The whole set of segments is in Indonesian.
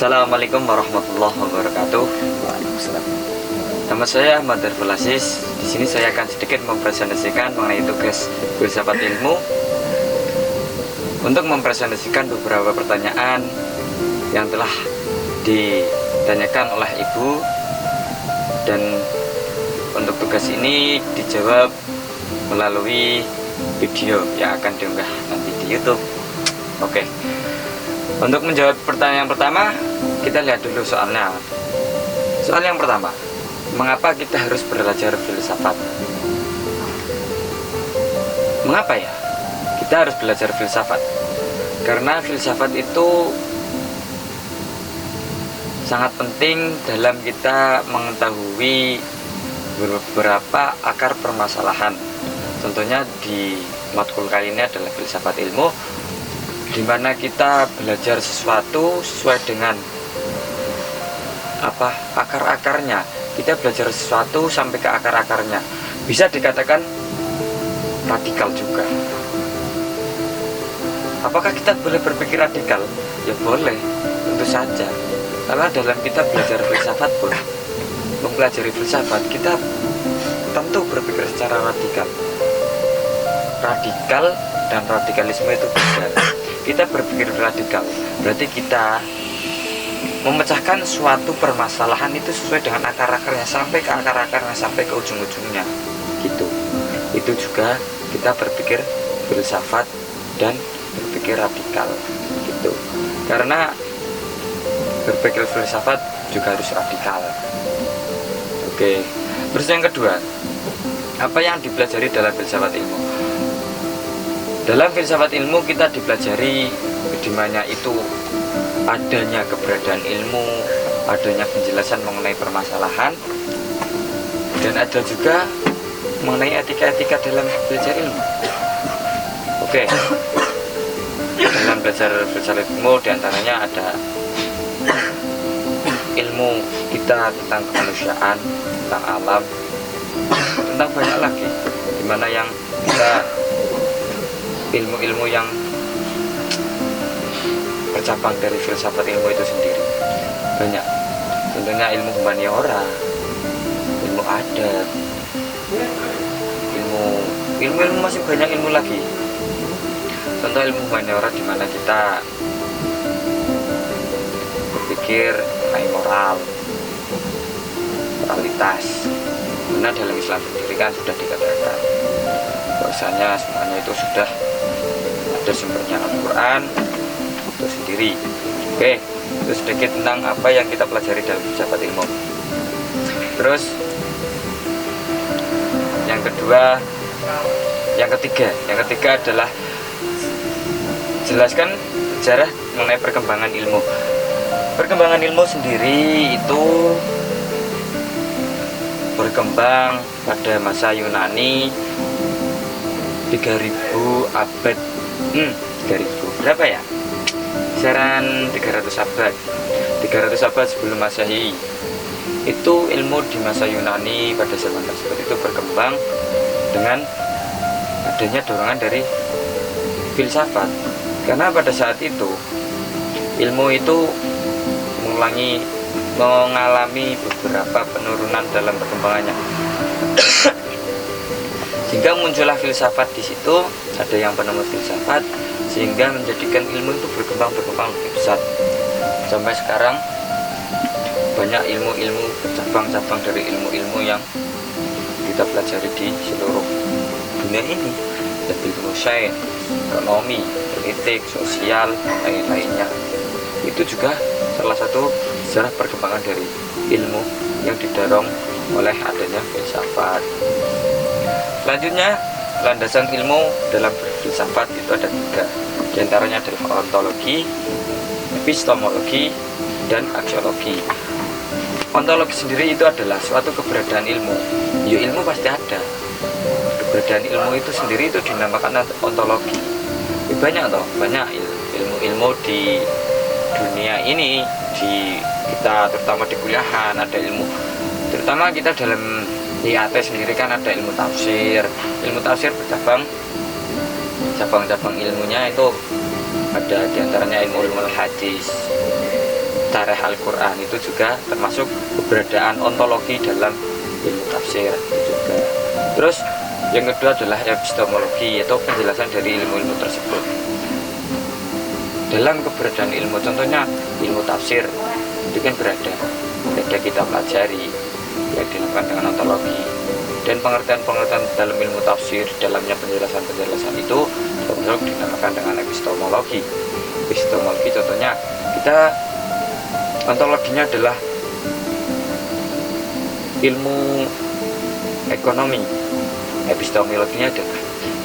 Assalamualaikum warahmatullahi wabarakatuh. Waalaikumsalam. Nama saya Ahmad Darful Aziz. Di sini saya akan sedikit mempresentasikan mengenai tugas filsafat ilmu untuk mempresentasikan beberapa pertanyaan yang telah ditanyakan oleh Ibu, dan untuk tugas ini dijawab melalui video yang akan diunggah nanti di YouTube. Oke. Untuk menjawab pertanyaan yang pertama, kita lihat dulu soalnya. Soal yang pertama, mengapa kita harus belajar filsafat? Mengapa ya kita harus belajar filsafat? Karena filsafat itu sangat penting dalam kita mengetahui beberapa akar permasalahan. Tentunya di matkul kali ini adalah filsafat ilmu, di mana kita belajar sesuatu sesuai dengan akar-akarnya. Kita belajar sesuatu sampai ke akar-akarnya. Bisa dikatakan radikal juga. Apakah kita boleh berpikir radikal? Ya boleh, tentu saja. Karena dalam kita belajar filsafat pun, mempelajari filsafat, kita tentu berpikir secara radikal. Radikal dan radikalisme itu beda. Kita berpikir radikal, berarti kita memecahkan suatu permasalahan itu sesuai dengan akar-akarnya, sampai ke akar-akarnya, sampai ke ujung-ujungnya gitu. Itu juga kita berpikir filsafat dan berpikir radikal gitu. Karena berpikir filsafat juga harus radikal. Oke. Terus yang kedua, apa yang dipelajari dalam filsafat ilmu? Dalam filsafat ilmu kita dipelajari dimana itu adanya keberadaan ilmu, adanya penjelasan mengenai permasalahan, dan ada juga mengenai etika-etika dalam belajar ilmu. Oke. Dalam belajar filsafat ilmu diantaranya ada ilmu kita tentang kemanusiaan, tentang alam, tentang banyak lagi, dimana yang kita ilmu-ilmu yang bercabang dari filsafat ilmu itu sendiri banyak. Tentunya ilmu humaniora, ilmu adat, ilmu masih banyak ilmu lagi. Contoh ilmu humaniora di mana kita berpikir mengenai moral, moralitas. Karena dalam Islam sendiri kan sudah dikatakan bahwasanya semuanya itu sudah ada sumbernya Al-Quran itu sendiri. Oke, itu sedikit tentang apa yang kita pelajari dalam filsafat ilmu. Terus yang ketiga adalah jelaskan sejarah mengenai perkembangan ilmu. Perkembangan ilmu sendiri itu berkembang pada masa Yunani 3000 abad 3000 berapa ya? Kisaran 300 abad sebelum Masehi. Itu ilmu di masa Yunani pada zaman tersebut itu berkembang dengan adanya dorongan dari filsafat. Karena pada saat itu ilmu itu mengalami beberapa penurunan dalam perkembangannya. Sehingga muncullah filsafat di situ, ada yang penemu filsafat, sehingga menjadikan ilmu itu berkembang lebih besar. Sampai sekarang banyak ilmu-ilmu cabang-cabang dari ilmu-ilmu yang kita pelajari di seluruh dunia ini, dari ilmu sains, ekonomi, politik, sosial, lain-lainnya. Itu juga salah satu sejarah perkembangan dari ilmu yang didorong oleh adanya filsafat. Selanjutnya, landasan ilmu dalam filsafat itu ada 3. Di antaranya adalah ontologi, epistemologi, dan aksiologi. Ontologi sendiri itu adalah suatu keberadaan ilmu. Ya, ilmu pasti ada. Keberadaan ilmu itu sendiri itu dinamakan ontologi. Banyak ilmu-ilmu di dunia ini, di kita terutama di kuliahan ada ilmu. Terutama kita dalam IAT sendiri kan ada ilmu tafsir. Ilmu tafsir bercabang, cabang-cabang ilmunya itu ada diantaranya ilmu hadis, syarah Al-Quran itu juga termasuk keberadaan ontologi dalam ilmu tafsir juga. Terus yang kedua adalah epistemologi, yaitu penjelasan dari ilmu-ilmu tersebut. Dalam keberadaan ilmu, contohnya ilmu tafsir itu kan berada kita pelajari yang dilakukan dengan ontologi, dan pengertian-pengertian dalam ilmu tafsir, dalamnya penjelasan-penjelasan itu termasuk dinamakan dengan epistemologi. Epistemologi contohnya kita ontologinya adalah ilmu ekonomi. Epistemologinya adalah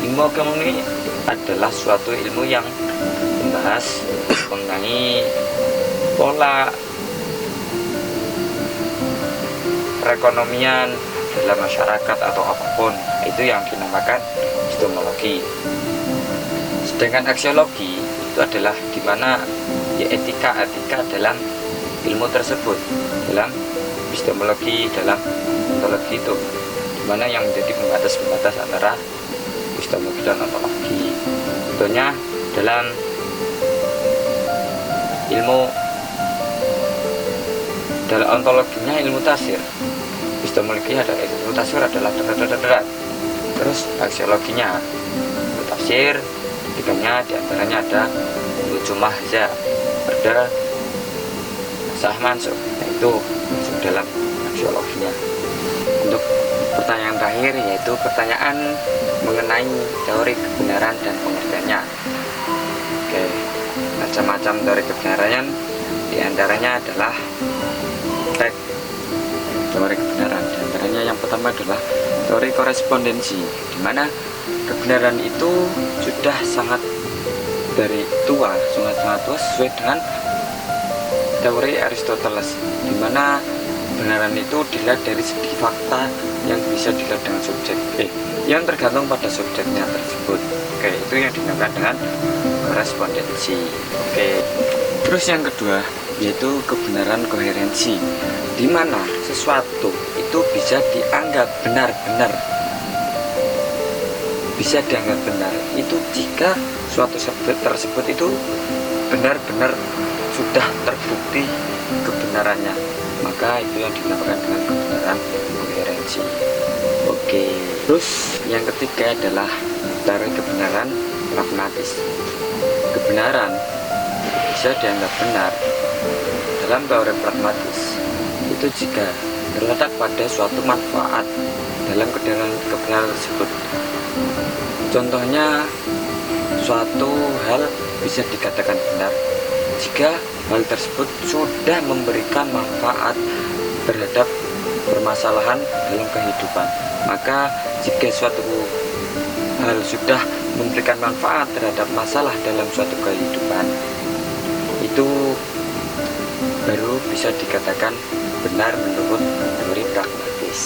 ilmu ekonomi adalah suatu ilmu yang membahas mengenai pola perekonomian dalam masyarakat atau apapun, itu yang dinamakan epistemologi. Sedangkan aksiologi itu adalah dimana ya etika dalam ilmu tersebut, dalam epistemologi, dalam ontologi itu dimana yang menjadi pembatas antara epistemologi dan ontologi. Contohnya dalam ontologinya ilmu tafsir, epistemologi ada ilmu tafsir adalah terus aksiologinya ilmu tafsir, ketiganya diantaranya ada ilmu jumahza, ada sah mansukh, yaitu masuk dalam aksiologinya. Untuk pertanyaan terakhir, yaitu pertanyaan mengenai teori kebenaran dan pengertiannya. Oke, macam-macam teori kebenaran, diantaranya adalah teori kebenaran. Diantaranya yang pertama adalah teori korespondensi, di mana kebenaran itu sudah sangat sangat tua sesuai dengan teori Aristoteles, di mana kebenaran itu dilihat dari segi fakta yang bisa dilihat dengan yang tergantung pada subjeknya tersebut. Oke, itu yang dinamakan dengan korespondensi. Oke, terus yang kedua yaitu kebenaran koherensi, di mana sesuatu itu bisa dianggap benar itu jika suatu subjek tersebut itu benar-benar sudah terbukti kebenarannya, maka itu yang dinamakan dengan kebenaran koherensi. Oke, terus yang ketiga adalah teori kebenaran pragmatis. Kebenaran bisa dianggap benar dalam teori pragmatis itu jika terletak pada suatu manfaat dalam kebenaran tersebut. Contohnya, suatu hal bisa dikatakan benar jika hal tersebut sudah memberikan manfaat terhadap permasalahan dalam kehidupan. Maka jika suatu hal sudah memberikan manfaat terhadap masalah dalam suatu kehidupan, itu baru bisa dikatakan benar menurut teori pragmatis.